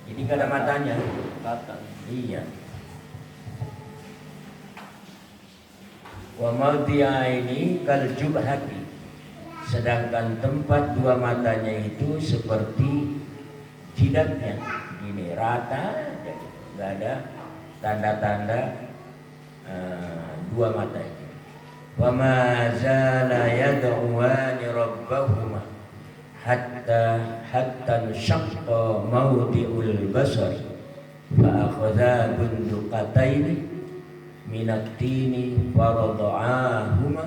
Jadi nggak ada matanya. Rata. Iya. Wa mawdi'a ini kal jubhati. Sedangkan tempat dua matanya itu seperti jidatnya, gini rata, nggak ada tanda-tanda dua mata itu. Wa ma zala yad'uani rabbahuma hatta syaqqa mawdi'ul basar fa akhadha bunduqataini minat tini warada'ahuma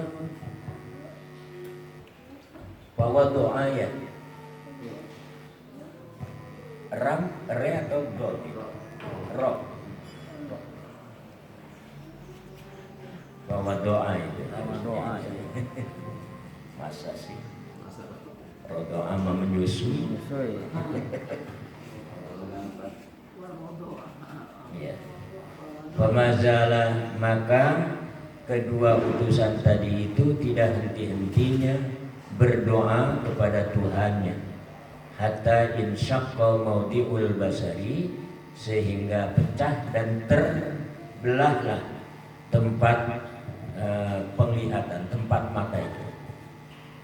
wawada'aya ram re atau do ro wawada'aya itu masa sih rodoa menyusui ya. Pemazala, maka kedua utusan tadi itu tidak henti-hentinya berdoa kepada Tuhannya hatta insyaqqa mawdi'ul basari, sehingga pecah dan terbelahlah tempat penglihatan, tempat mata itu.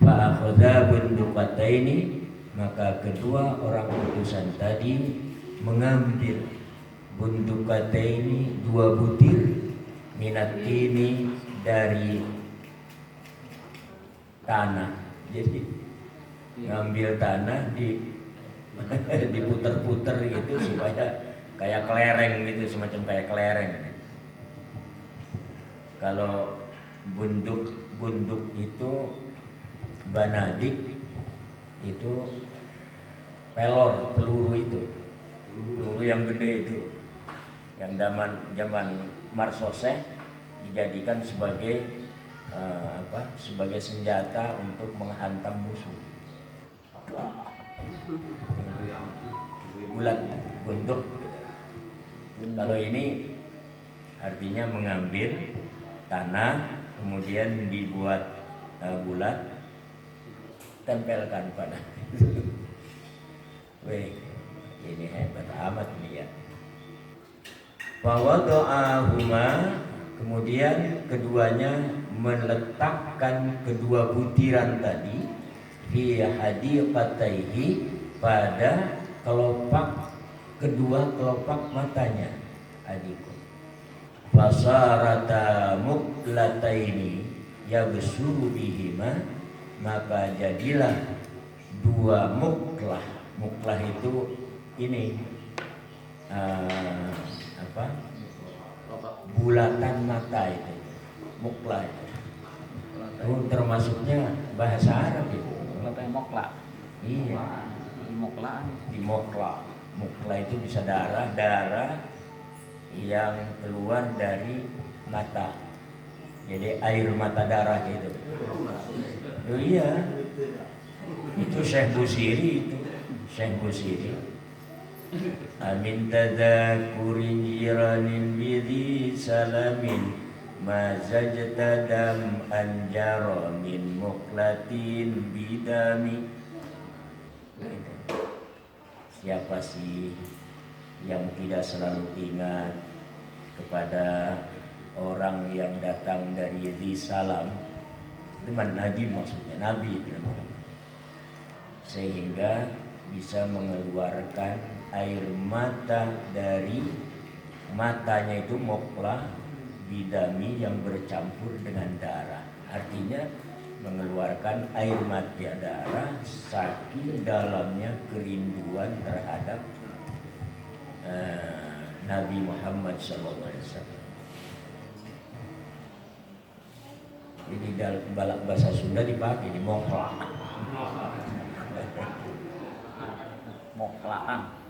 Fa akhadha bunduqataini, maka kedua orang utusan tadi mengambil bunduqataini, dua butir, minat ini dari tanah. Jadi ngambil tanah diputer-puter gitu supaya kayak kelereng gitu, semacam kayak kelereng. Kalau bunduk itu banadik itu pelor, peluru yang gede itu, yang zaman Marsoseh dijadikan sebagai sebagai senjata untuk menghantam musuh. Bulat bunduk. Kalau ini artinya mengambil tanah kemudian dibuat bulat, tempelkan pada. Weh, ini hebat amat nih ya. Bahwa doa kemudian keduanya meletakkan kedua butiran tadi fi hadiqataihi, pada kedua kelopak matanya adikku. Fasarata muqlataini yabsuru bihima, maka jadilah dua muklah. Muklah itu ini bulatan mata itu, muklah itu. Termasuknya bahasa Arab itu. Mokla. Iya. Di mokla. Muklah itu bisa darah yang keluar dari mata. Jadi air mata darah itu. Oh iya. Itu Syekh Busiri itu. Syekh Busiri. Amin tadzakurin jiranin bidhi salamin mazajta dam anjara min muklatin bidami. Siapa sih yang tidak selalu ingat kepada orang yang datang dari Dhi Salam, teman Nabi, maksudnya Nabi itu, sehingga bisa mengeluarkan air mata dari matanya itu moklah bidami, yang bercampur dengan darah. Artinya mengeluarkan air mata darah saking dalamnya kerinduan terhadap Nabi Muhammad SAW. Jadi dalam bahasa Sunda dipakai di moklah. Moklaan.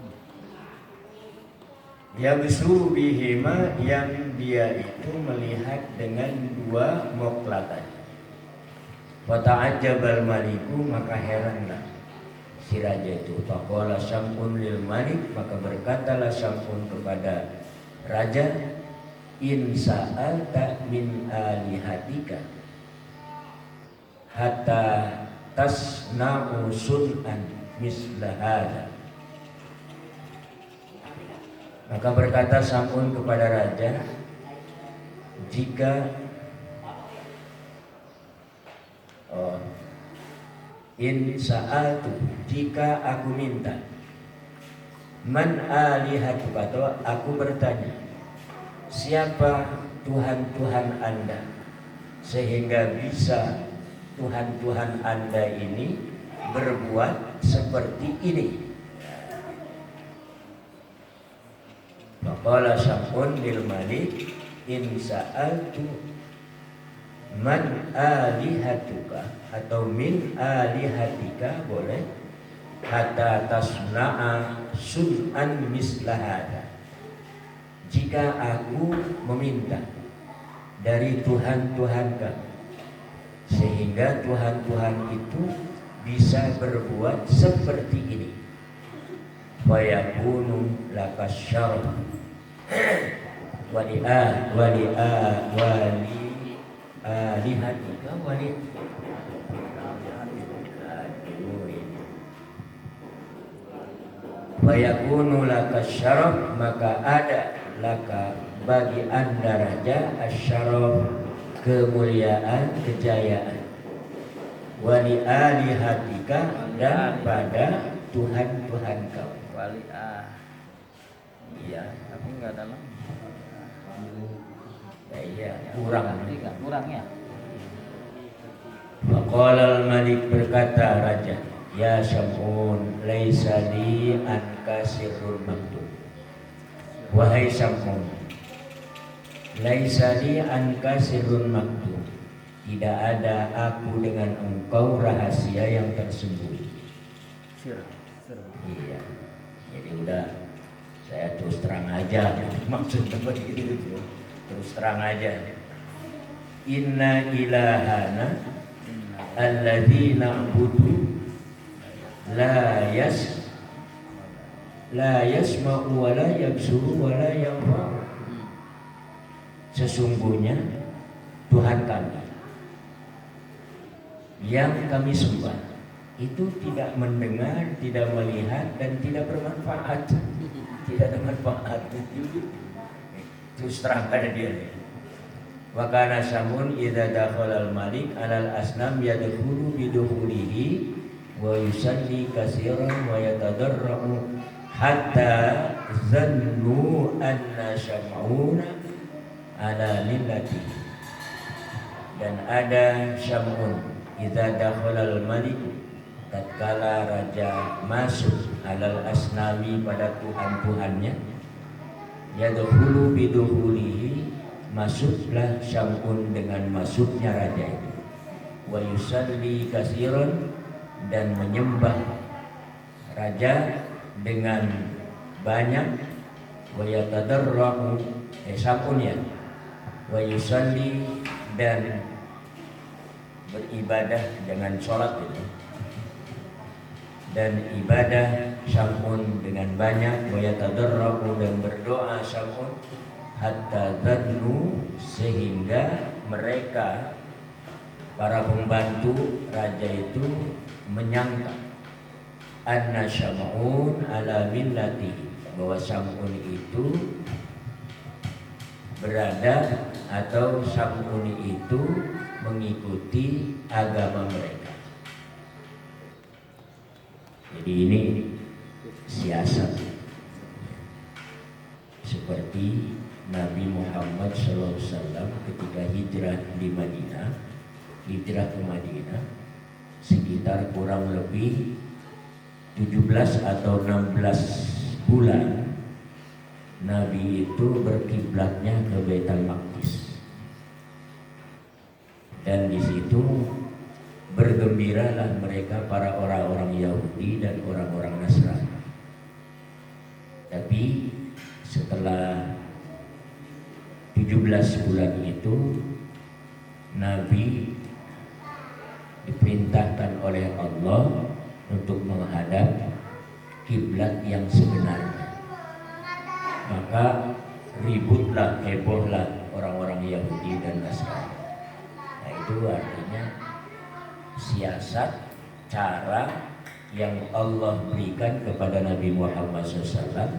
Ya besuru bihima, yang dia itu melihat dengan dua moklah tadi. Wa ta'ajjabal maliku, maka heranlah si raja itu. Faqala Syam'un lil malik, maka berkatalah Syam'un kepada raja, in sa'alta min alihatika hatta tasna'u sun'an misla hadha. Maka berkata Sam'un kepada raja, jika in sa'altu, jika aku minta, man alihatuka, atau aku bertanya, siapa Tuhan-Tuhan Anda, sehingga bisa Tuhan-Tuhan Anda ini berbuat seperti ini. Faqala Sam'un lil Malik, in sa'altu man alihatuka, atau min alihatika boleh, hatta tasna'a sun'an mislahada. Jika aku meminta dari Tuhan-Tuhan kamu, sehingga Tuhan-Tuhan itu bisa berbuat seperti ini, fayakunu lakas syaraf wali alihatika wali fayakunu lakas syaraf, maka ada laka bagi anda raja asyaraf, kemuliaan, kejayaan, wali alihatika, dan pada Tuhan-Tuhan kau. Wali Iya, tapi enggak dalam. Iya, kurang. Kurang ya. Faqala al-Malik, berkata raja, ya Sam'un, laisa li anka sirrun maktub. Wahai Sam'un, laisa li anka sirrun maktub, tidak ada aku dengan engkau rahasia yang tersembunyi. Iya, jadi udah saya terus terang aja, maksudnya begitu, terus terang aja. Inna ilahana alladzi na'budu la yasma'u wa la yabsuru wa la yanfa'u. Sesungguhnya Tuhan kami yang kami sembah itu tidak mendengar, tidak melihat, dan tidak bermanfaat. Tidak ada manfaat. Terus terang pada dia. Wa kana Sam'un idza dakhala al-malik 'alal asnam yadkhulu bidukhulihi wa yusalli katsiran wa yatadarra'u hatta zannu anna Sam'una ala millati. Dan ada Sam'un idza dakhala al-malik, tatkala raja masuk, alal asnami, pada Tuhan-Tuhannya, yadkhulu bidukhulihi, masuklah Sam'un dengan masuknya raja itu, wa yusalli katsiran, dan menyembah raja dengan banyak, wa yatadarra'u, Sam'un ya, wa yusalli, dan beribadah dengan sholat itu, dan ibadah Sam'un dengan banyak, wa yatadarra'u, dan berdoa Sam'un, hatta zannu, sehingga mereka para pembantu raja itu menyangka anna Sam'un ala millati, bahwa Sam'un itu berada, atau Sam'un itu mengikuti agama mereka. Jadi ini siasat seperti Nabi Muhammad SAW ketika hijrah di Madinah, hijrah ke Madinah sekitar kurang lebih 17 atau 16 bulan, Nabi itu berkiblatnya ke Baitul Maqdis, dan di situ bergembiralah mereka, para orang-orang Yahudi dan orang-orang Nasrani. Tapi setelah 17 bulan itu, Nabi diperintahkan oleh Allah untuk menghadap kiblat yang sebenarnya. Maka ributlah, hebohlah orang-orang Yahudi dan Nasrani. Nah, itu artinya siasat, cara yang Allah berikan kepada Nabi Muhammad SAW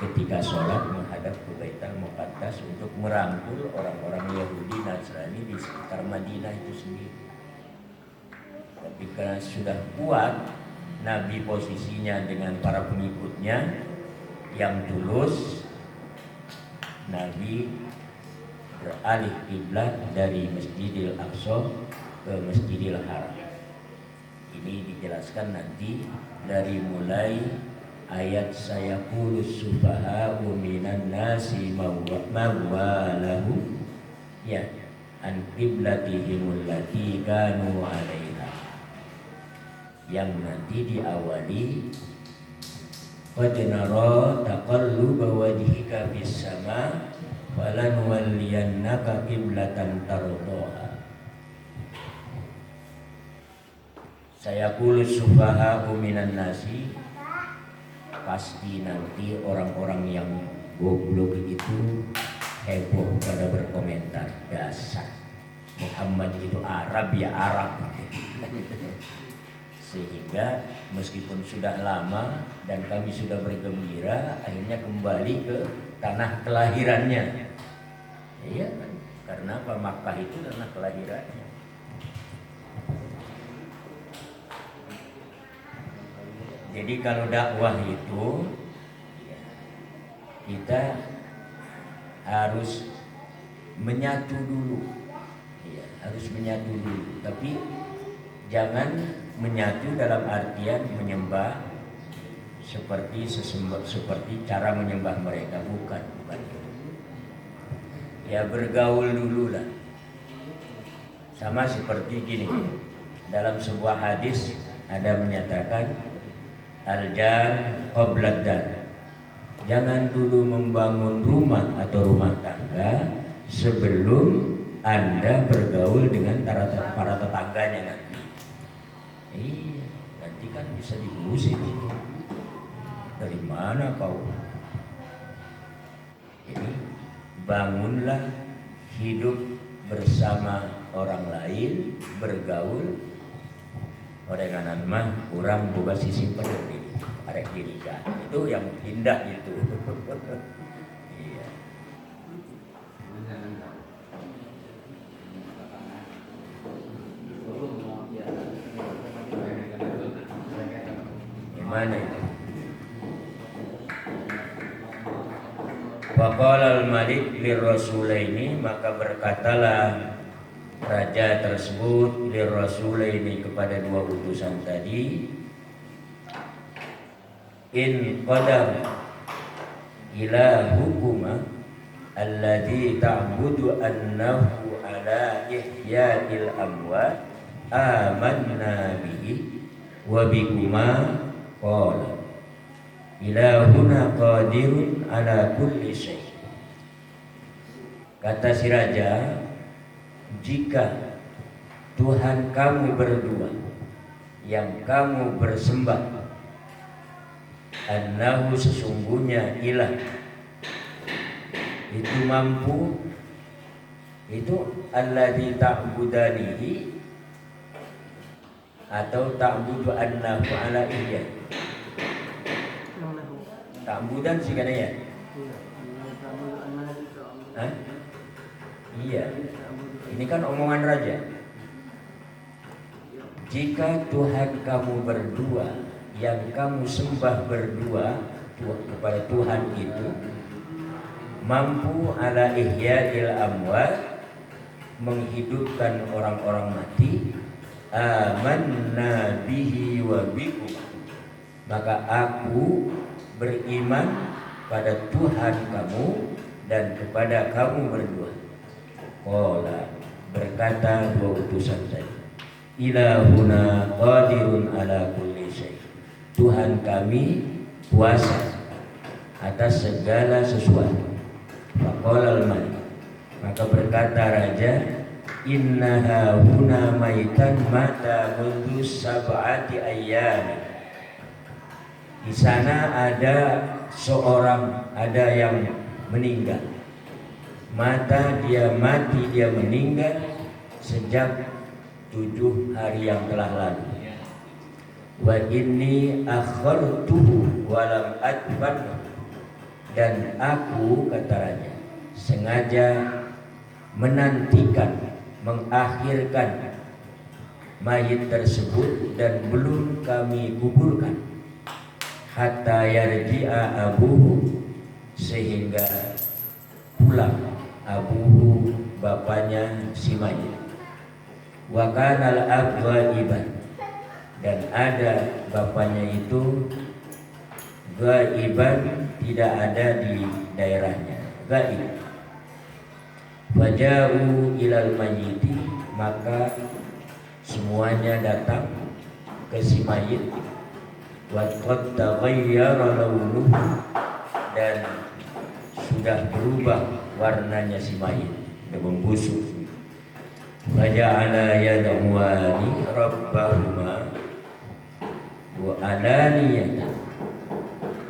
ketika sholat menghadap ke Baitul Muqaddas untuk merangkul orang-orang Yahudi Nasrani di sekitar Madinah itu sendiri. Tapi karena sudah kuat Nabi posisinya dengan para pengikutnya yang tulus, Nabi beralih kiblat dari Masjidil Aqsa ke Masjidil Haram. Ini dijelaskan nanti dari mulai ayat sayaqulus sufaha'u minan nasi mawwalahu ya an qiblatihimul lati kanu 'alaiha, yang nanti diawali qad nara taqalluba wajhika fis sama falanuwalliyannaka qiblatan tardaha. Sayaqulus sufaha'u minan nasi, pasti nanti orang-orang yang goblok itu heboh pada berkomentar, dasar Muhammad itu Arab ya Arab. Sehingga meskipun sudah lama dan kami sudah bergembira, akhirnya kembali ke tanah kelahirannya. Iya kan? Karena apa? Makkah itu tanah kelahirannya. Jadi kalau dakwah itu kita harus menyatu dulu, ya, harus menyatu dulu. Tapi jangan menyatu dalam artian menyembah seperti cara menyembah mereka, bukan. Ya bergaul dulu lah. Sama seperti gini, dalam sebuah hadis ada menyatakan al-jar qoblad dar. Jangan dulu membangun rumah atau rumah tangga sebelum Anda bergaul dengan para tetangganya nanti. Iya, nanti kan bisa diusir itu. Dari mana kau? Jadi bangunlah hidup bersama orang lain, bergaul. Orenganan mah kurang boga sisi peduli, arek dirikan. Itu yang indah itu. Iya. Gimana itu? Faqala al-malik lirrasulaini, maka berkatalah raja tersebut lirrasulaini kepada dua utusan tadi, in qadam ila hukuma alladhi ta'budu annahu ala ihya'il amwat amanna bihi wa bikuma qala ilahuna qadirun ala kulli syai'. Kata si raja, jika Tuhan kamu berdua yang kamu bersembah annahu sesungguhnya ilah itu mampu, itu alladzi ta'budanihi atau ta'budu annahu ala iya, ta'budan sih kan ya? Hah? Iya. Ini kan omongan raja. Jika Tuhan kamu berdua yang kamu sembah berdua kepada Tuhan itu mampu ala ihya'il amwat, menghidupkan orang-orang mati, amanna bihi wa bikum, maka aku beriman pada Tuhan kamu dan kepada kamu berdua. Qala, berkata dua utusan tadi, ilahuna qadirun ala kulli syai', Tuhan kami kuasa atas segala sesuatu. Faqala al-malik, maka berkata raja, innaha huna maitan mata mundu sab'ati ayyam, di sana ada seorang, ada yang meninggal. Mata dia mati, dia meninggal sejak 7 hari yang telah lalu. Wa inni akhartuhu walam adban, dan aku katanya sengaja menantikan, mengakhirkan mayit tersebut dan belum kami kuburkan hatta yarji'a abuhu, sehingga pulang abuhu, bapaknya si mayit. Wa kana al-ab ghaiban, dan ada bapaknya itu ghaiban, tidak ada di daerahnya, ghaib. Faja'u ilal mayyiti, maka semuanya datang ke si mayit. Wa qad taghayyara launuhu, dan sudah berubah warnanya si mayit, sudah membusuk. Faja'ala yad'uani rabbahuma wa alaniyatan,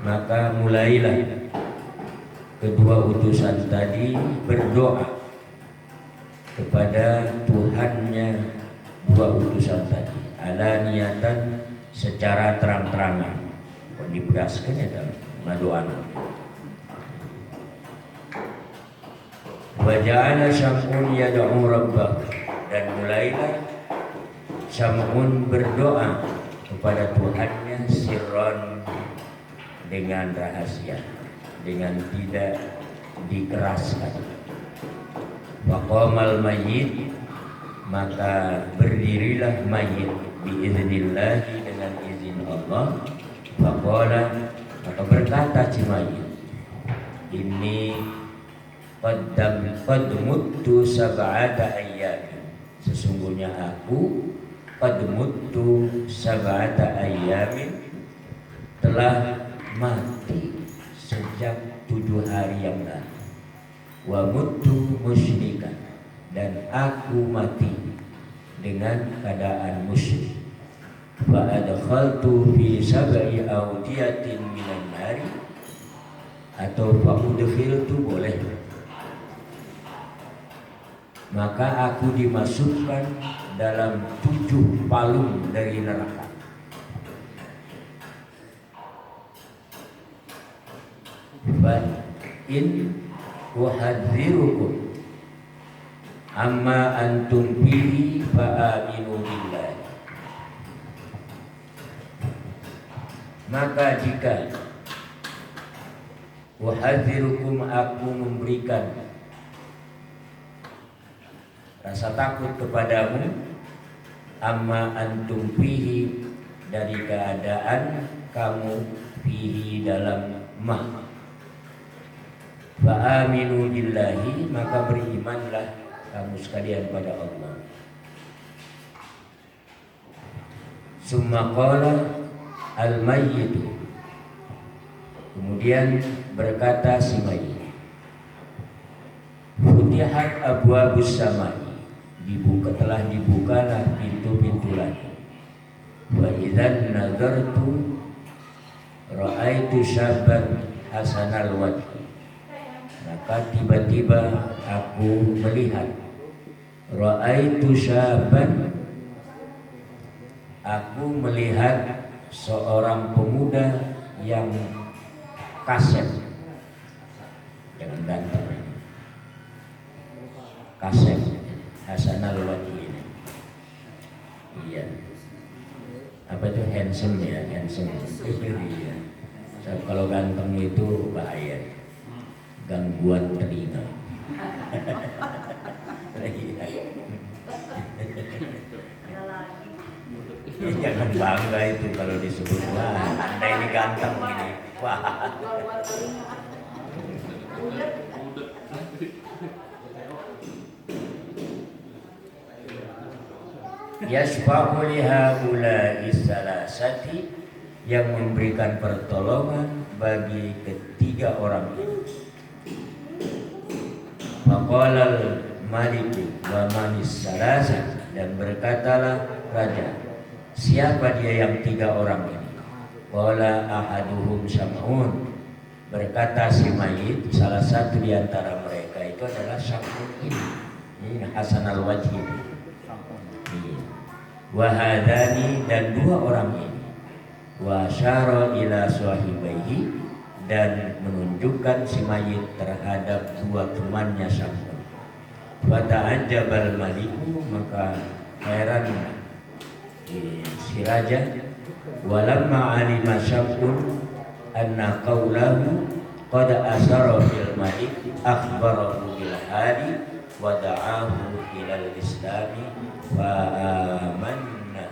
maka mulailah kedua utusan tadi berdoa kepada Tuhannya dua utusan tadi, alaniyatan, secara terang-terangan. Dipedaskan ya dalam doa. Wa ja'ala Syam'un yad'u rabbah, dan mulailah Syam'un berdoa kepada Tuhannya sirron, dengan rahasia, dengan tidak dikeraskan. Waqamal mayyit, maka berdirilah mayit biiznillah, dengan izin Allah. Faqala, maka berkata si mayit, ini qad muttu sab'ata ayyamin, sesungguhnya aku qad muttu sab'ata ayyamin, telah mati sejak 7 hari yang lalu. Wa muttu musyrikan, dan aku mati dengan keadaan musyrik. Fa adkhaltu fi sab'i awdiyatin minan nari, atau fa udkhiltu boleh, maka aku dimasukkan dalam 7 palung dari neraka. Fa in uhadzirukum amma antum bihi fa'aminu billah, maka jika uhadzirukum, aku memberikan rasa takut kepadamu, amma antum fihi, dari keadaan kamu fihi dalam ma, fa aminu billahi, maka berimanlah kamu sekalian pada Allah. Summa qala al mayyitu, kemudian berkata si mayit, futihat abwabus samai, telah dibukalah pintu-pintu langit. Wa idzan nazartu ra'aitu syabban hasanal wajhi, maka tiba-tiba aku melihat, ra'aitu syabban, aku melihat seorang pemuda yang kasep, jangan ganteng, kasep, hasanal wajhi. Iya, apa itu handsome ya, handsome itu dia. Kalau ganteng itu bahaya, gangguan telinga. Jangan bangga itu kalau disebut, wah anda ini ganteng ini, wah. Yasfa'u lihaula'i salasati, yang memberikan pertolongan bagi ketiga orang ini. Maqalal maliku wa manis salasa, dan berkatalah raja, siapa dia yang 3 orang ini? Qala ahaduhum Syam'un, berkata si mayit, salah satu di antara mereka itu adalah Syam'un ini hasanal wajhi. Wa hadani, dan 2 orang ini. Wa syara ila sahibaihi, dan menunjukkan si mayit terhadap dua temannya Sam'un. Fata'ajjabal maliku, maka heran si raja. Walamma alima Sam'un anna qawlahu qad asara fil malik akhbarahu bil hali wa da'ahu ilal islami fa amanna.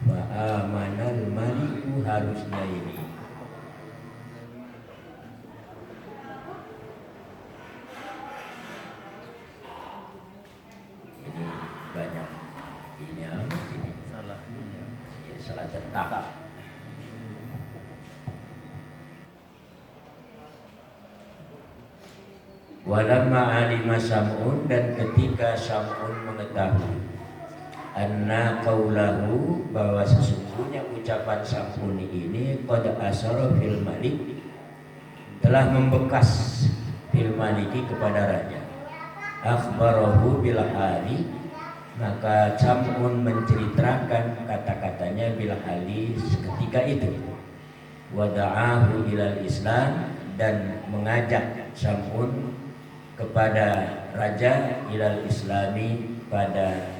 Fa amanal maliku, harusnya ini banyak ini apa ini salah ya, salah cetak. Walamma alima Sam'un, dan ketika Sam'un mengetahui anna qaulahu, bahwa sesungguhnya ucapan Sam'un ini qad asara fil malik, telah membekas fil maliki kepada raja, akhbarahu bil hali, maka Sam'un menceritakan kata-katanya bil hali seketika itu, wada'ahu ilal Islam, dan mengajak Sam'un kepada raja ilal Islami, pada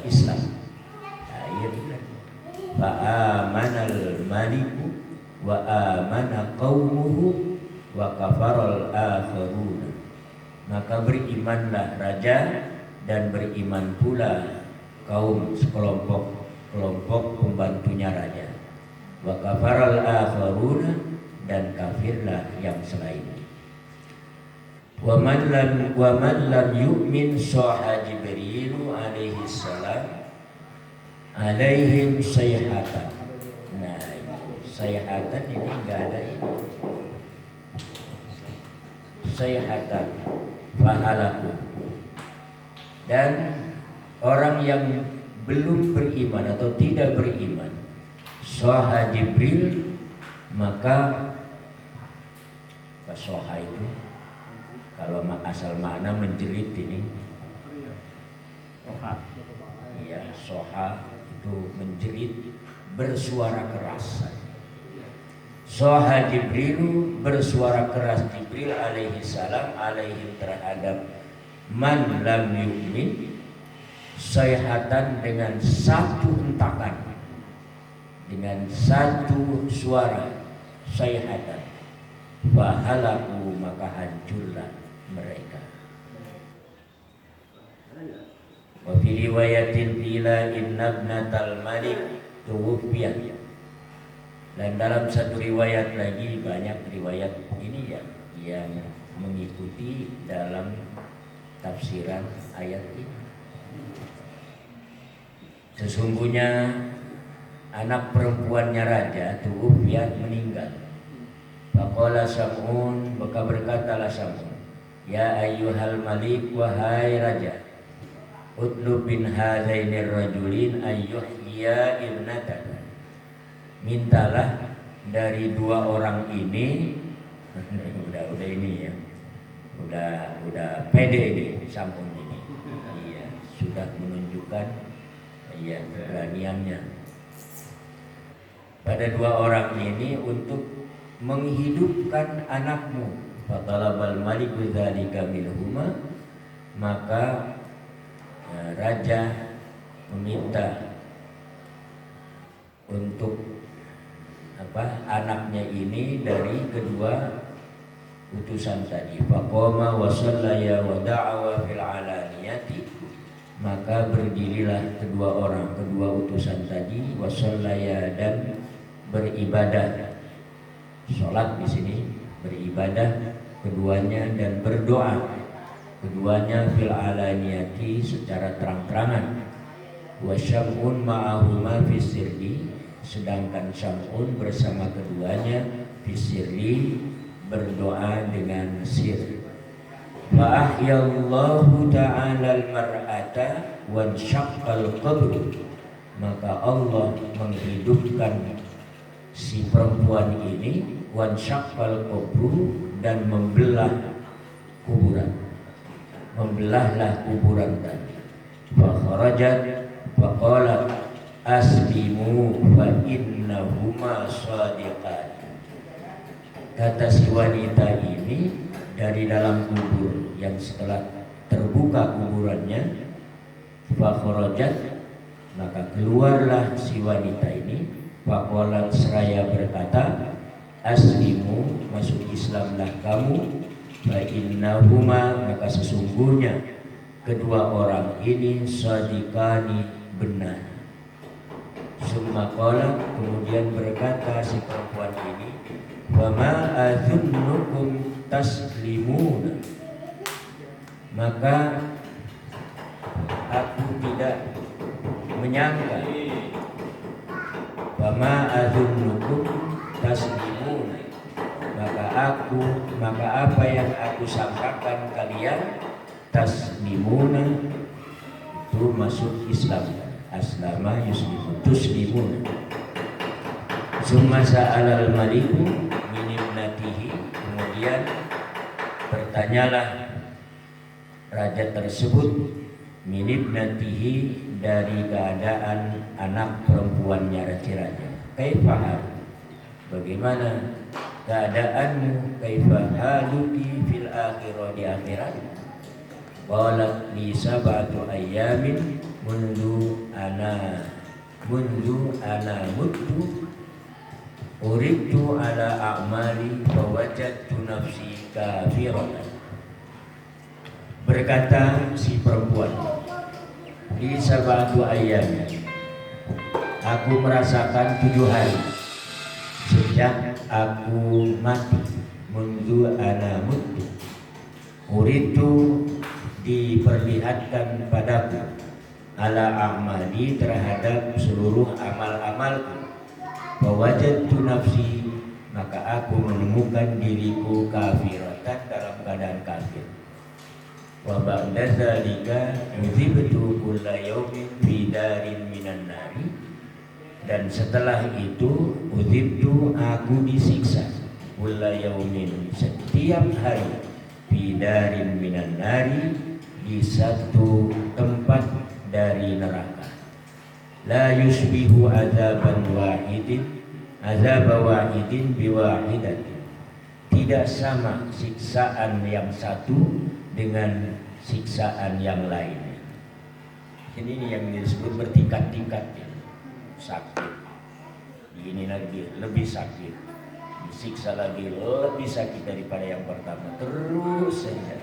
Islam. Fa'amanal maliku wa amana qaumuhu wa kafaral akharuna, maka berimanlah raja dan beriman pula kaum sekelompok pembantunya raja. Wa kafaral akharuna, dan kafirlah yang selainnya. Wa man lam yu'min saha Jibril alaihi salam alaihim sayhatan. Nah, sayhatan ini enggak ada ini. Sayhatan fahalaku, dan orang yang belum beriman atau tidak beriman saha Jibril, maka soha itu kalau asal makna menjerit ini, ya, soha itu menjerit, bersuara keras. Soha Jibril, bersuara keras Jibril alaihi salam alaihim, terhadap man lam yu'min, sayhatan, dengan satu hentakan, dengan satu suara, sayhatan, fahalaku, maka hancurlah mereka. Wa fi riwayatin qila inna ibnatal malik tuwfiyat, dan dalam satu riwayat lagi, banyak riwayat ini ya yang mengikuti dalam tafsiran ayat ini. Sesungguhnya anak perempuannya raja tuwfiyat, meninggal. Faqala Sam'un, maka berkatalah Sam'un, ya ayyuhal malik, wahai raja, utlub bin hadzainir rajulin ayyuhya ibnataka, mintalah dari dua orang ini. udah ini ya, udah pede ini Sam'un ini, iya, sudah menunjukkan iya keberaniannya pada dua orang ini untuk menghidupkan anakmu. Fatalabal maliku dzalika minhuma, maka raja meminta untuk anaknya ini dari kedua utusan tadi. Faqama wa shallaya wa da'awa fil alaniyati, maka berdirilah kedua utusan tadi, wa shallaya, dan beribadah. Sholat di sini beribadah keduanya, dan berdoa keduanya fil alaniyati, secara terang-terangan. Wa Sam'un ma'ahuma fis sirri, sedangkan Sam'un bersama keduanya fis sirri, berdoa dengan sir. Fa ahyallahu ta'ala al-mar'ata wa syaqqal qabr, maka Allah menghidupkan si perempuan ini, wan syaqqal qabru, dan membelah kuburan, membelahlah kuburan tadi. Fa kharajat fa qalat, aslimu fa innahuma shadiqan. Kata si wanita ini dari dalam kubur yang setelah terbuka kuburannya, fakhrajat, maka keluarlah si wanita ini, faqalat seraya berkata, aslimu, masuk Islamlah kamu, fa innahuma, maka sesungguhnya kedua orang ini shadiqani, benar. Summa qala, kemudian berkata si perempuan ini, wa ma adzunnukum taslimuna, maka aku tidak menyangka, wa ma adzunnukum taslimuna, maka apa yang aku sangkakan kalian, taslimuna itu masuk Islam, aslama yuslimu, tuslimuna. Summa sa'alal maliku min ibnatihi, kemudian bertanyalah raja tersebut min ibnatihi, dari keadaan anak perempuannya si raja. Kaifa, bagaimana keadaanmu, kaifa haluki fil akhirah, di akhirat. Qalat li sab'atu ayyamin mundu ana muttu uridtu ala a'mali fawajadtu nafsi kafiratan. Berkata si perempuan, li sab'atu ayyamin, aku merasakan 7 hari sejak aku mati, mundu ana muttu, uridtu, diperlihatkan padaku, ala a'mali, terhadap seluruh amal-amalku, wajadtu nafsi, maka aku menemukan diriku kafiratan, dalam keadaan kafir. Wa ba'da dzalika yuzibtu kulla yaumin fi darin minan nari, dan setelah itu uzibtu, aku disiksa, kulla yaumin, setiap hari, fi darin minan nari, di satu tempat dari neraka. La yusbihu azaba wahidin biwahidatin, tidak sama siksaan yang satu dengan siksaan yang lainnya. Ini yang disebut bertingkat-tingkat, sakit, ini lagi lebih sakit, disiksa lagi lebih sakit daripada yang pertama, terus saja.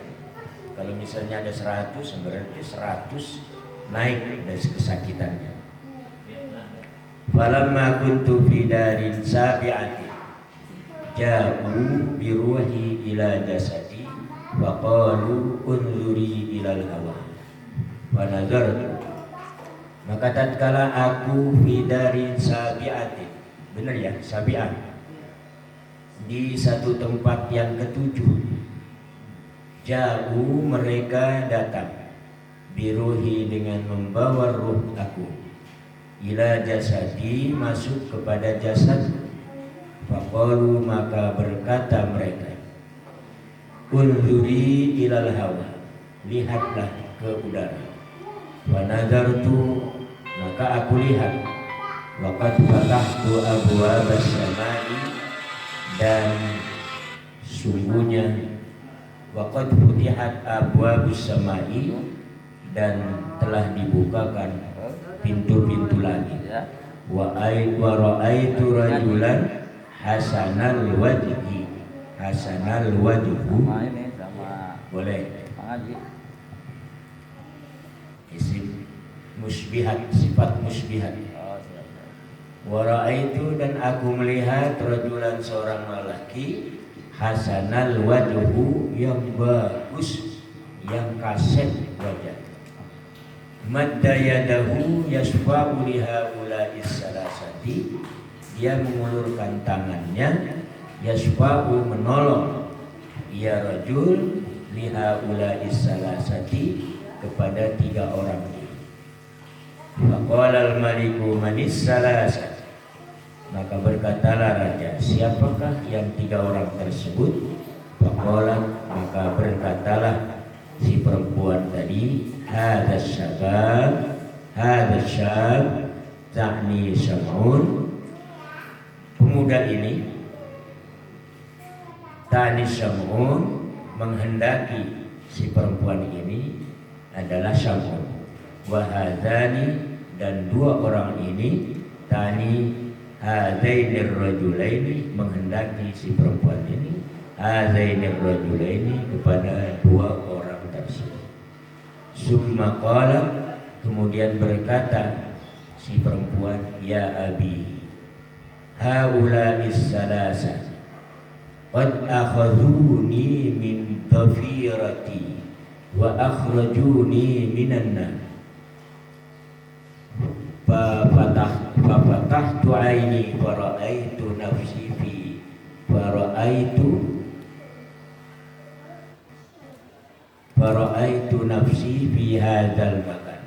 Kalau misalnya ada 100, berarti 100 naik dari kesakitannya. Falamma kuntu fi darin sabi'ati ja'u biruhi ila jasadi wa qalu unzuri ilal hawa wa nazartu, maka tatkala aku fi darin sabi'ati, benar ya, sabi'ah, di satu tempat yang ketujuh, jauh, mereka datang, biruhi, dengan membawa ruh aku, ila jasadi, masuk kepada jasadku, faqalu, maka berkata mereka, unzuri ilal hawa, lihatlah ke udara, wa nazartu, maka aku lihat, waqad fatahtu abwaabas samai, dan sungguhnya waqad futihat abwaabus samai, dan telah dibukakan pintu-pintu langit. Wa ra'aitu rajulan hasanal wajhi, hasanal wajhu, boleh isim musbihat, sifat musbihat. Wa ra'aitu, dan aku melihat rajulan, seorang lelaki, hasanal wajhu, yang bagus, yang kasih wajah, madda yadahu yasfa'u liha ula'is salasati, dia mengulurkan tangannya, yasfa'u, menolong, ya rajul, liha ula'is salasati, kepada 3 orang ini. Faqala al-maliku manis salasat, maka berkatalah raja, siapakah yang 3 orang tersebut? Faqala, maka berkatalah si perempuan tadi, hadzal syab, ta'ni Sam'un, pemuda ini ta'ni Sam'un, menghendaki si perempuan ini adalah Sam'un. Wa hadzani, dan dua orang ini ta'ni hadzainir rajulaini, menghendaki si perempuan ini hadzainir rajulaini, kepada dua orang tersebut. Summa qala, kemudian berkata si perempuan, ya abi, haula'is salasa qad akhadhuni min dhafirati wa akhrajuni minan nar. Fafatahtu aini fara'aitu nafsi fi fara'aitu nafsi fi hadzal makan.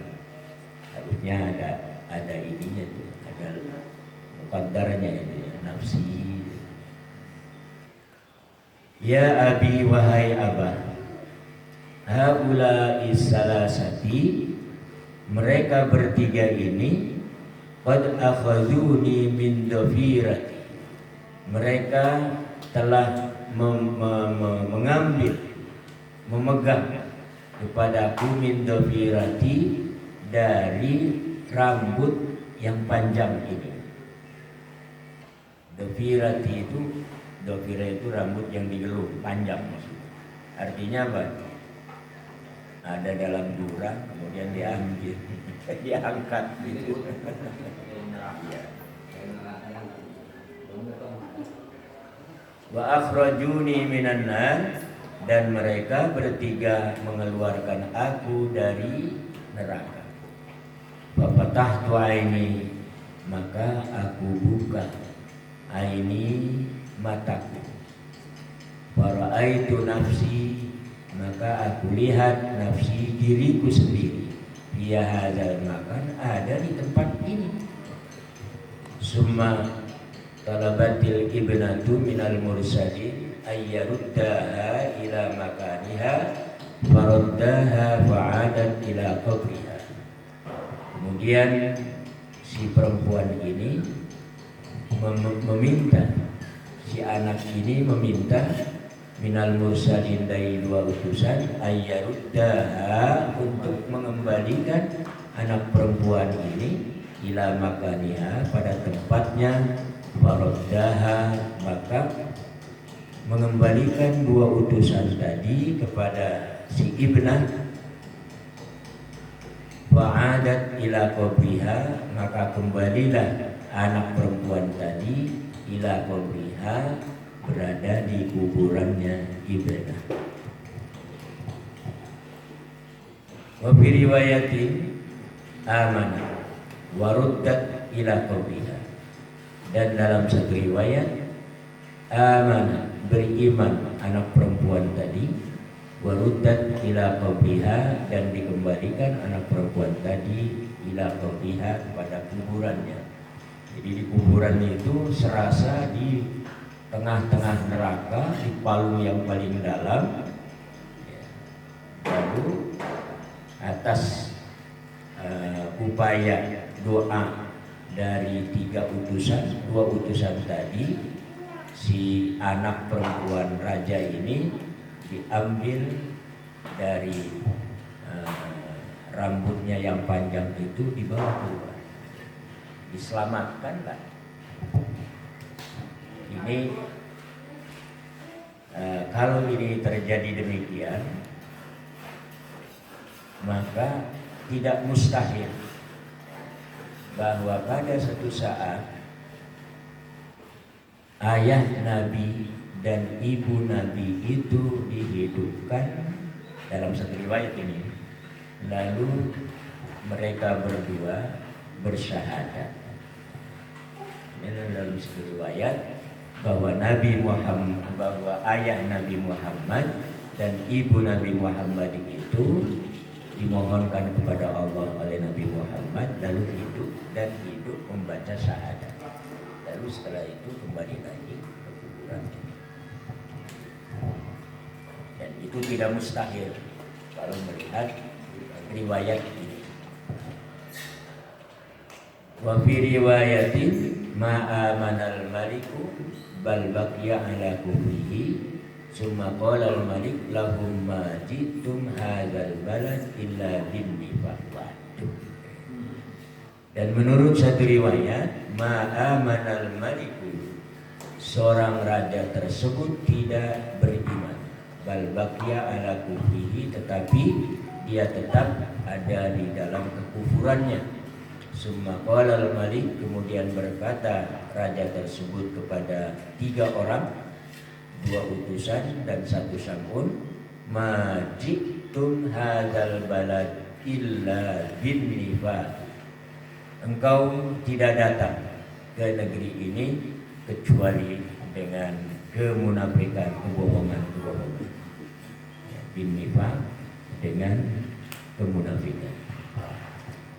Harusnya ada ininya tuh, ada muqaddarnya itu ya, nafsi. Ya abi, wahai abah, haula'i salasati, mereka bertiga ini qad akhadhuni min dhafirati, mereka telah mengambil, memegang kepadaku min dhafirati, dari rambut yang panjang ini. Dhafirati itu, dhafira itu rambut yang digelung, panjang maksudnya. Artinya apa? Ada dalam jurang kemudian diambil, diangkat gitu. Wa akhrajuni minan nar, dan mereka bertiga mengeluarkan aku dari neraka. Fafatahtu aini, maka aku buka aini, mataku. Fara'aitu nafsi, maka aku lihat nafsi, diriku sendiri, dia hadzal makan, ada di tempat ini. Summa talabatil ibnatu minal mursalin ayyaruddaha ila makaniha faraddaha fa'adat ila qabriha. Kemudian si perempuan ini meminta, si anak ini meminta minal mursalin, dari dua utusan, ayyaruddaha, untuk mengembalikan anak perempuan ini ila makaniha, pada tempatnya. Faraddaha, maka mengembalikan dua utusan tadi kepada si ibnah. Fa'adat ila qabriha, maka kembalilah anak perempuan tadi ila qabriha, berada di kuburannya ibnah. Wa fi riwayatin amana waruddat ila qabriha, dan dalam satu riwayat amana, beriman anak perempuan tadi, waruddat ila qabriha, dan dikembalikan anak perempuan tadi ila qabriha, kepada kuburannya. Jadi di kuburannya itu serasa di tengah-tengah neraka, di palung yang paling dalam. Lalu atas upaya doa dari dua utusan tadi, si anak perempuan raja ini diambil dari rambutnya yang panjang itu, dibawa keluar, diselamatkan lah. Ini kalau ini terjadi demikian, maka tidak mustahil bahwa pada suatu saat ayah Nabi dan ibu Nabi itu dihidupkan dalam satu riwayat ini, lalu mereka berdua bersyahadat. Ini dalam satu riwayat bahwa Nabi Muhammad, bahwa ayah Nabi Muhammad dan ibu Nabi Muhammad itu dimohonkan kepada Allah oleh Nabi Muhammad, lalu hidup membaca syahadat. Lalu setelah itu kembali lagi ke kuburan. Dan itu tidak mustahil kalau melihat riwayat ini. Wa fi riwayatin ma amanal maliku bal baqiya ala kufrihi summa qala al malik lahum ma jitum hadzal balad illa bin nifaq. Dan menurut satu riwayat ma amanal maliku, seorang raja tersebut tidak beriman, bal baqiya ala kufrihi, tetapi dia tetap ada di dalam kekufurannya. Summa qala al-malik, kemudian berkata raja tersebut kepada 3 orang, 2 utusan dan 1 sangkun, ma ji'tum hadzal balad illa bin nifaq. Engkau tidak datang ke negeri ini kecuali dengan kemunafikan, kebohongan. Bin nifaq, dengan kemunafikan.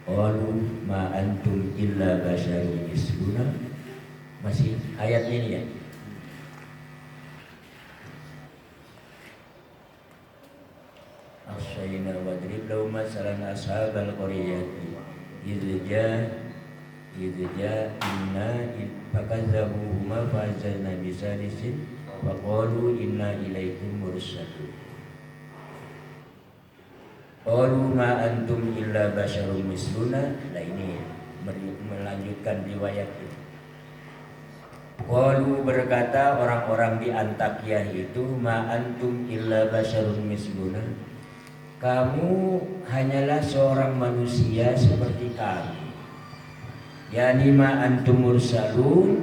Qalu ma antum illa basyarun misluna. Masih ayat ini ya. Asyayna wadrib lahum masalan ashabal qaryati idza inna fakazzabuhuma fa'azalna bisalisin faqalu inna ilaikum mursalun. Qalu ma antum illa basyarun misluna. Nah ini melanjutkan riwayat itu. Qalu, berkata orang-orang di Antakya itu, ma antum illa basyarun misluna, kamu hanyalah seorang manusia seperti kami. Yani ma antum mursalun,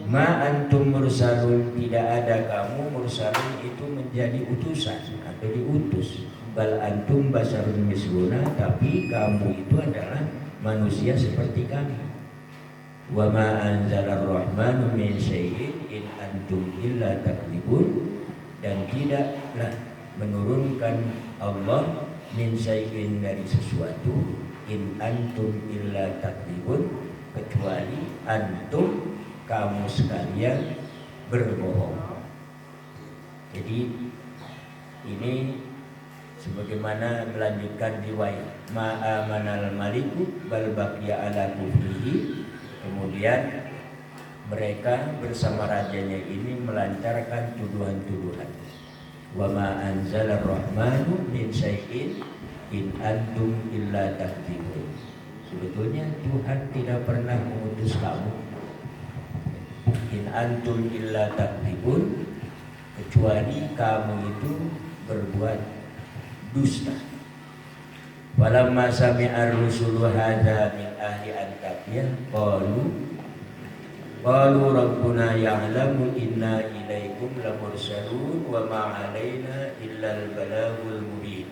ma antum mursalun, tidak ada kamu. Mursalun itu menjadi utusan atau diutus. Bal antum basarun misluna, tapi kamu itu adalah manusia seperti kami. Wa ma anzalar rahmanu min syai'in in antum illa takdzibun, dan tidaklah menurunkan Allah min syai'in, dari sesuatu, in antum illa takdzibun, kecuali antum, kamu sekalian, berbohong. Jadi ini sebagaimana melanjutkan riwayat ma amanal maliku bal baqiya ala kufrihi. Kemudian mereka bersama rajanya ini melancarkan tuduhan-tuduhan. Wa ma anzalar rahmanu min syai'in in antum illa takdzibun. Sebetulnya Tuhan tidak pernah mengutus kamu, in antum illa takdzibun, kecuali kamu itu berbuat dusta. Walamma sami'ar rusulu hadza min ahli Antakya qalu rabbuna ya'lamu inna ilaikum lamursalun wa ma 'alaina illa al-balaghul mubin.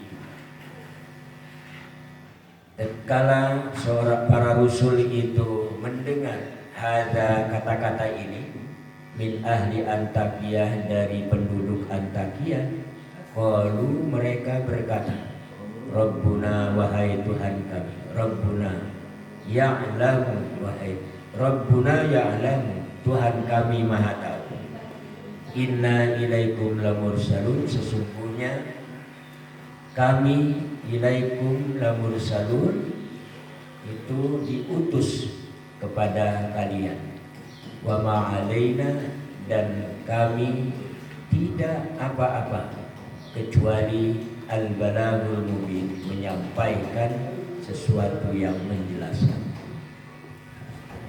Tatkala seorang para rasul itu mendengar hadza, kata-kata ini, min ahli Antakya, dari penduduk Antakya, qalu, mereka berkata, Rabbuna, wahai Tuhan kami, Rabbuna ya'lamu, wahai Rabbuna ya'lamu, Tuhan kami maha tahu, inna ilaikum lamursalun, sesungguhnya kami ilaikum lamursalun, itu diutus kepada kalian. Wa ma'alaina, dan kami tidak apa-apa kecuali al-balaghul mubin, menyampaikan sesuatu yang menjelaskan.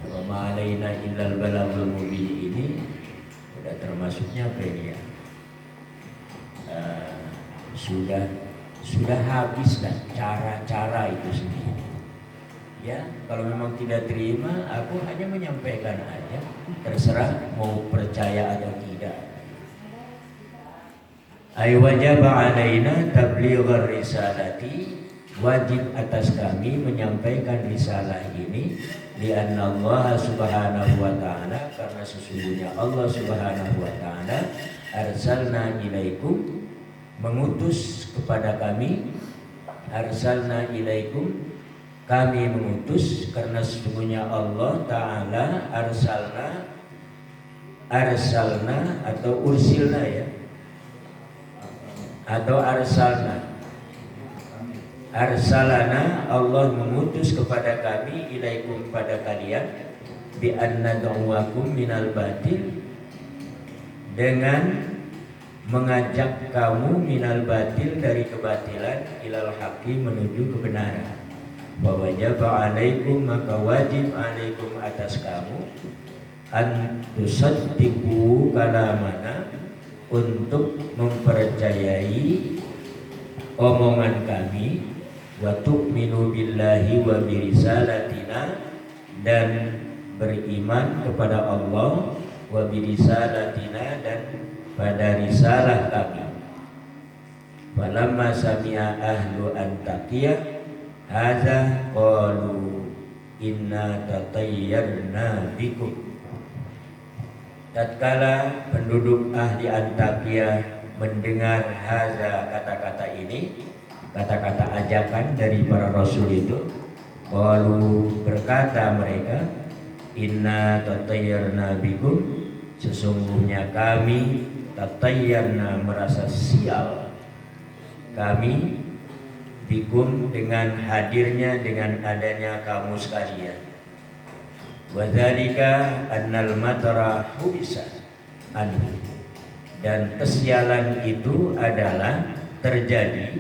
Wa ma'alaina illal balaghul mubin ini sudah termasuknya apa ini ya? Sudah habislah cara-cara itu sendiri. Ya, kalau memang tidak terima, aku hanya menyampaikan aja, terserah mau percaya atau tidak. Ay wajaba alaina tablighar risalati, wajib atas kami menyampaikan risalah ini, lianna Allah subhanahu wa ta'ala, karena sesungguhnya Allah subhanahu wa ta'ala, arsalna ilaikum, mengutus kepada kami, arsalna ilaikum, kami mengutus, karena sesungguhnya Allah Ta'ala arsalna atau ursilna ya, atau arsalna arsalana, Allah mengutus kepada kami, ilaikum pada kalian, bi anna da'wakum minal batil, dengan mengajak kamu minal batil dari kebatilan ilal haqqi menuju kebenaran. Wa wajaba alaikum, maka wajib alaikum atas kamu, an tusaddiqu kalamana, untuk mempercayai omongan kami, wa tu'minu billahi wa birisalatina, dan beriman kepada Allah, wa birisalatina, dan pada risalah kami. Falamma sami'a ahlu Antakiyah hadza qalu inna tatayyarna bikum. Tatkala penduduk ahli Antakiyah mendengar hadza, kata-kata ini, kata-kata ajakan dari para rasul itu, qalu, berkata mereka, inna tatayyarna bikum, sesungguhnya kami tatayyarna, merasa sial kami, bikum, dengan hadirnya, dengan adanya kamu sekalian. Wa dzalika annal matara hubisa anhu, dan kesialan itu adalah terjadi,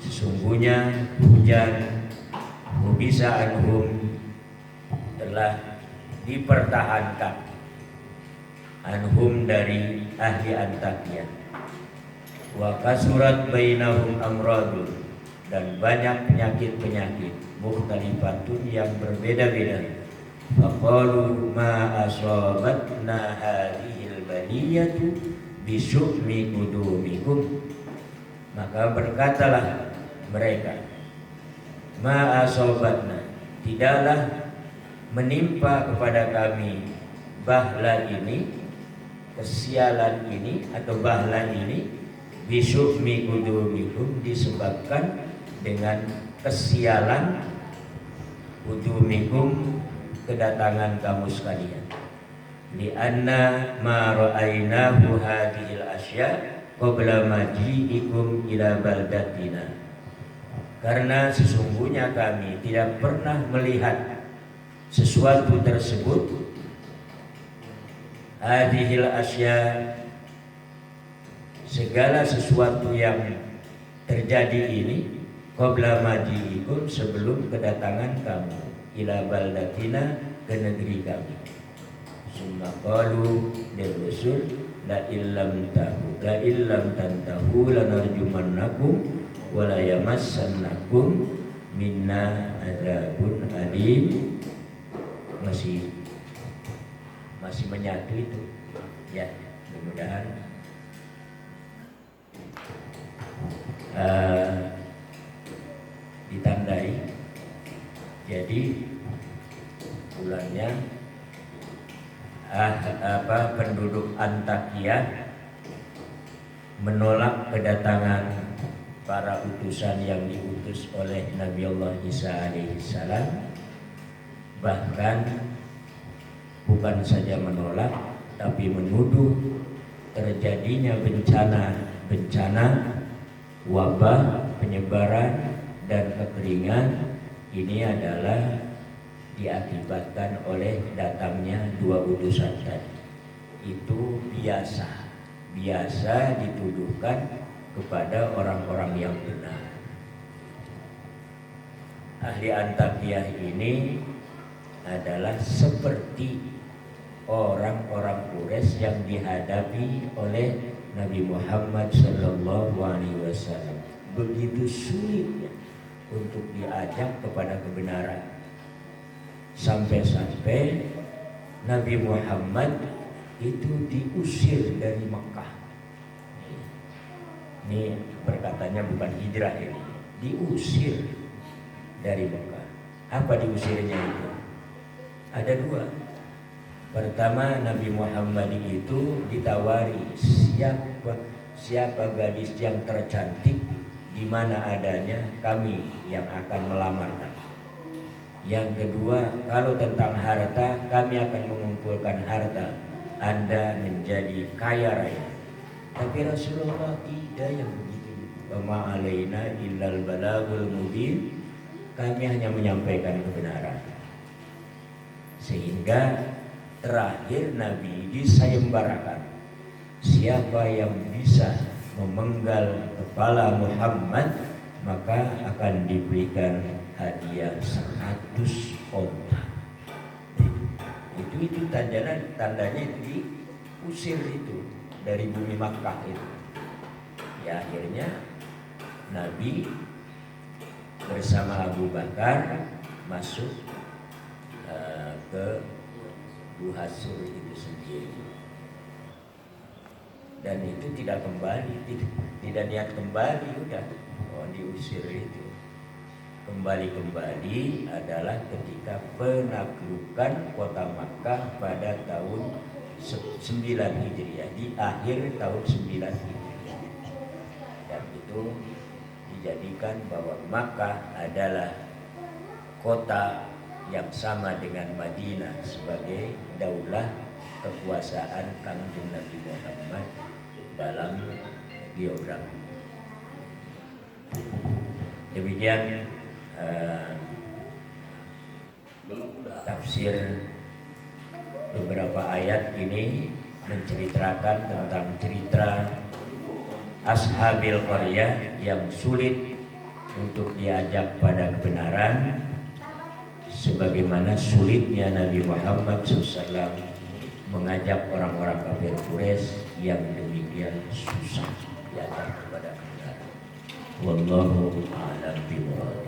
sesungguhnya hujan hubisa anhum, telah dipertahankan, anhum, dari ahli Antakiyah. Wa kasurat bainahum amradun, dan banyak penyakit-penyakit, mukhtalifatun, yang berbeda-beda. Faqalu ma asabatna hadhil baliyatu bisyukmi qudumikum, maka berkatalah mereka, ma asabatna, tidaklah menimpa kepada kami bahla ini, kesialan ini atau bahla ini, bisyukmi qudumikum, disebabkan dengan kesialan, qudumikum, kedatangan kamu sekalian. Lianna ma ra'ainahu hadhil asya qabla maji'ikum ila baldatina, karena sesungguhnya kami tidak pernah melihat sesuatu tersebut, hadhil asya, segala sesuatu yang terjadi ini, qabla maji'ikum, sebelum kedatangan kamu, ila baldatina, ke negeri kami. Summa qalu lirrusul la illam tantahu lanarjumannakum wa la yamassannakum minna adzabun alim. Masih menyatu itu ya, mudah-mudahan ditandai. Jadi bulannya penduduk Antakiyah menolak kedatangan para utusan yang diutus oleh Nabi Allah Isa alaihissalam. Bahkan bukan saja menolak, tapi menuduh terjadinya bencana, wabah, penyebaran, dan kekeringan ini adalah diakibatkan oleh datangnya dua utusan tadi. Itu biasa dituduhkan kepada orang-orang yang benar. Ahli Antakiyah ini adalah seperti orang-orang Quraisy yang dihadapi oleh Nabi Muhammad SAW. Begitu sulitnya untuk diajak kepada kebenaran, sampai-sampai Nabi Muhammad itu diusir dari Mekah. Ini perkataannya bukan hijrah, ini diusir dari Mekah. Apa diusirnya itu? Ada dua. Pertama, Nabi Muhammad itu ditawari, siapa gadis yang tercantik, di mana adanya, kami yang akan melamarkan. Yang kedua, kalau tentang harta, kami akan mengumpulkan harta, Anda menjadi kaya raya. Tapi Rasulullah tidak yang begitu. wa ma alaina illal balagul mubin. Kami hanya menyampaikan kebenaran. Sehingga terakhir Nabi disayembarakan. Siapa yang bisa memenggal kepala Muhammad maka akan diberikan hadiah 100 onta. Itu tandanya itu diusir itu dari bumi Makkah itu. Ya akhirnya Nabi bersama Abu Bakar masuk ke Gua Sur itu sendiri. Dan itu tidak kembali, tidak niat kembali, udah diusir itu. Kembali adalah ketika penaklukan kota Makkah pada tahun 9 Hijriah, di akhir tahun 9 Hijriah. Dan itu dijadikan bahwa Makkah adalah kota yang sama dengan Madinah sebagai daulah kekuasaan Kanjeng Nabi Muhammad dalam geografi. Demikian tafsir beberapa ayat ini menceritakan tentang cerita Ashabil Qaryah yang sulit untuk diajak pada kebenaran, sebagaimana sulitnya Nabi Muhammad SAW mengajak orang-orang kafir Quraisy yang demikian susah diajak kepada kebenaran. Wallahu a'lam bishawab.